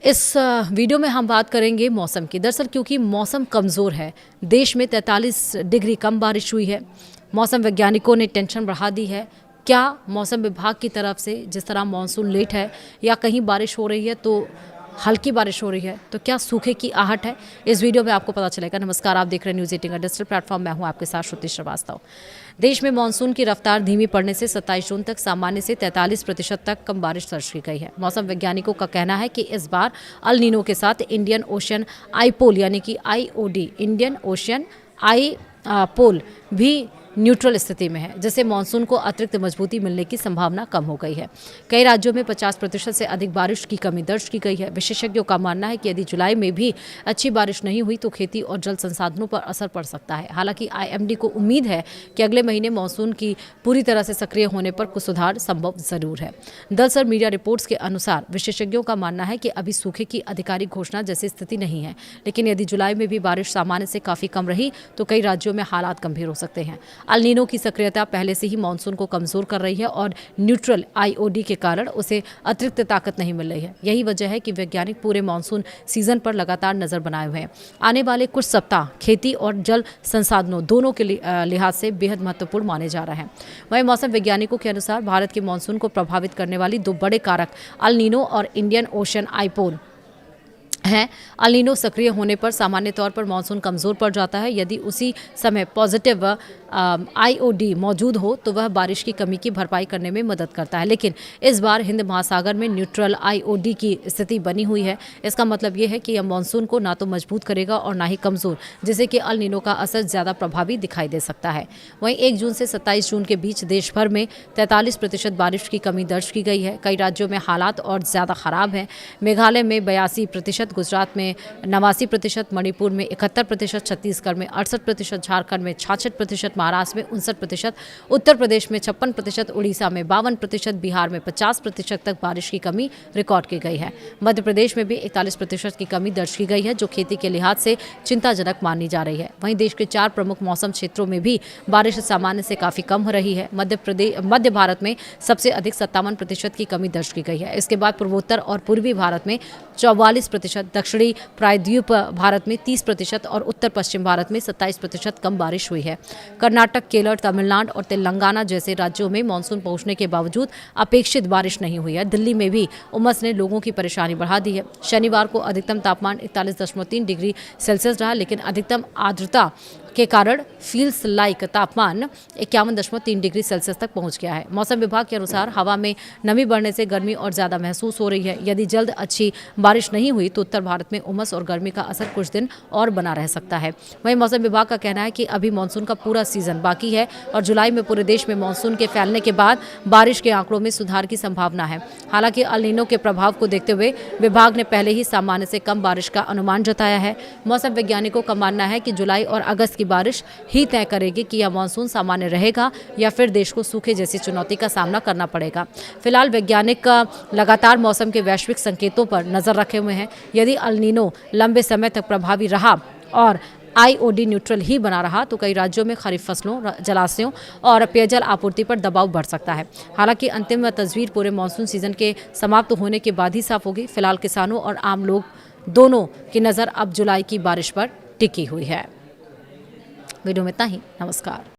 इस वीडियो में हम बात करेंगे मौसम की। दरअसल क्योंकि मौसम कमज़ोर है, देश में 43 डिग्री कम बारिश हुई है। मौसम वैज्ञानिकों ने टेंशन बढ़ा दी है। क्या मौसम विभाग की तरफ से जिस तरह मॉनसून लेट है या कहीं बारिश हो रही है तो हल्की बारिश हो रही है, तो क्या सूखे की आहट है, इस वीडियो में आपको पता चलेगा। नमस्कार, आप देख रहे हैं न्यूज़ 18 का डिजिटल प्लेटफॉर्म। मैं हूं आपके साथ श्रुति श्रीवास्तव। देश में मानसून की रफ्तार धीमी पड़ने से 27 जून तक सामान्य से 43% तक कम बारिश दर्ज की गई है। मौसम वैज्ञानिकों का कहना है कि इस बार अल नीनो के साथ इंडियन ओशन आईपोल यानी कि IOD इंडियन ओशन आई पोल भी न्यूट्रल स्थिति में है, जिससे मानसून को अतिरिक्त मजबूती मिलने की संभावना कम हो गई है। कई राज्यों में 50% से अधिक बारिश की कमी दर्ज की गई है। विशेषज्ञों का मानना है कि यदि जुलाई में भी अच्छी बारिश नहीं हुई तो खेती और जल संसाधनों पर असर पड़ सकता है। हालांकि IMD को उम्मीद है कि अगले महीने मानसून की पूरी तरह से सक्रिय होने पर कुछ सुधार संभव जरूर है। दरअसल मीडिया रिपोर्ट्स के अनुसार विशेषज्ञों का मानना है कि अभी सूखे की आधिकारिक घोषणा जैसी स्थिति नहीं है, लेकिन यदि जुलाई में भी बारिश सामान्य से काफी कम रही तो कई राज्यों में हालात गंभीर हो सकते हैं। अल नीनो की सक्रियता पहले से ही मानसून को कमजोर कर रही है और न्यूट्रल IOD के कारण उसे अतिरिक्त ताकत नहीं मिल रही है। यही वजह है कि वैज्ञानिक पूरे मानसून सीजन पर लगातार नजर बनाए हुए हैं। आने वाले कुछ सप्ताह खेती और जल संसाधनों दोनों के लिहाज से बेहद महत्वपूर्ण माने जा रहे हैं। वहीं मौसम वैज्ञानिकों के अनुसार भारत के मानसून को प्रभावित करने वाली दो बड़े कारक अल नीनो और इंडियन ओशन आईपोल हैं। अल नीनो सक्रिय होने पर सामान्य तौर पर मानसून कमज़ोर पड़ जाता है। यदि उसी समय पॉजिटिव IOD मौजूद हो तो वह बारिश की कमी की भरपाई करने में मदद करता है, लेकिन इस बार हिंद महासागर में न्यूट्रल IOD की स्थिति बनी हुई है। इसका मतलब ये है कि यह मानसून को ना तो मजबूत करेगा और ना ही कमज़ोर, जिससे कि अल नीनो का असर ज़्यादा प्रभावी दिखाई दे सकता है। वहीं 1 जून से 27 जून के बीच देश भर में 43% बारिश की कमी दर्ज की गई है। कई राज्यों में हालात और ज़्यादा खराब हैं। मेघालय में 82%, गुजरात में 89%, मणिपुर में 71%, छत्तीसगढ़ में 68%, झारखंड में 66%, महाराष्ट्र में 59%, उत्तर प्रदेश में 56%, उड़ीसा में 52%, बिहार में 50% तक बारिश की कमी रिकॉर्ड की गई है। मध्य प्रदेश में भी 41% की कमी दर्ज की गई है, जो खेती के लिहाज से चिंताजनक मानी जा रही है। वहीं देश के 4 प्रमुख मौसम क्षेत्रों में भी बारिश सामान्य से काफी कम हो रही है। मध्य भारत में सबसे अधिक 57% की कमी दर्ज की गई है। इसके बाद पूर्वोत्तर और पूर्वी भारत में 44%, दक्षिणी प्रायद्वीप भारत में 30% और उत्तर पश्चिम भारत में 27% कम बारिश हुई है। कर्नाटक, केरल, तमिलनाडु और तेलंगाना जैसे राज्यों में मानसून पहुंचने के बावजूद अपेक्षित बारिश नहीं हुई है। दिल्ली में भी उमस ने लोगों की परेशानी बढ़ा दी है। शनिवार को अधिकतम तापमान 41.3 डिग्री सेल्सियस रहा, लेकिन अधिकतम आर्द्रता के कारण फील्स लाइक तापमान 51.3 डिग्री सेल्सियस तक पहुंच गया है। मौसम विभाग के अनुसार हवा में नमी बढ़ने से गर्मी और ज़्यादा महसूस हो रही है। यदि जल्द अच्छी बारिश नहीं हुई तो उत्तर भारत में उमस और गर्मी का असर कुछ दिन और बना रह सकता है। वहीं मौसम विभाग का कहना है कि अभी मानसून का पूरा सीजन बाकी है और जुलाई में पूरे देश में मानसून के फैलने के बाद बारिश के आंकड़ों में सुधार की संभावना है। हालांकि अल नीनो के प्रभाव को देखते हुए विभाग ने पहले ही सामान्य से कम बारिश का अनुमान जताया है। मौसम वैज्ञानिकों का मानना है कि जुलाई और अगस्त की बारिश ही तय करेगी कि यह मानसून सामान्य रहेगा या फिर देश को सूखे जैसी चुनौती का सामना करना पड़ेगा। फिलहाल वैज्ञानिक लगातार मौसम के वैश्विक संकेतों पर नजर रखे हुए हैं। यदि अल नीनो लंबे समय तक प्रभावी रहा और IOD न्यूट्रल ही बना रहा तो कई राज्यों में खरीफ फसलों, जलाशयों और पेयजल आपूर्ति पर दबाव बढ़ सकता है। हालांकि अंतिम तस्वीर पूरे मानसून सीजन के समाप्त होने के बाद ही साफ होगी। फिलहाल किसानों और आम लोग दोनों की नज़र अब जुलाई की बारिश पर टिकी हुई है। वीडियो में इतना ही। नमस्कार।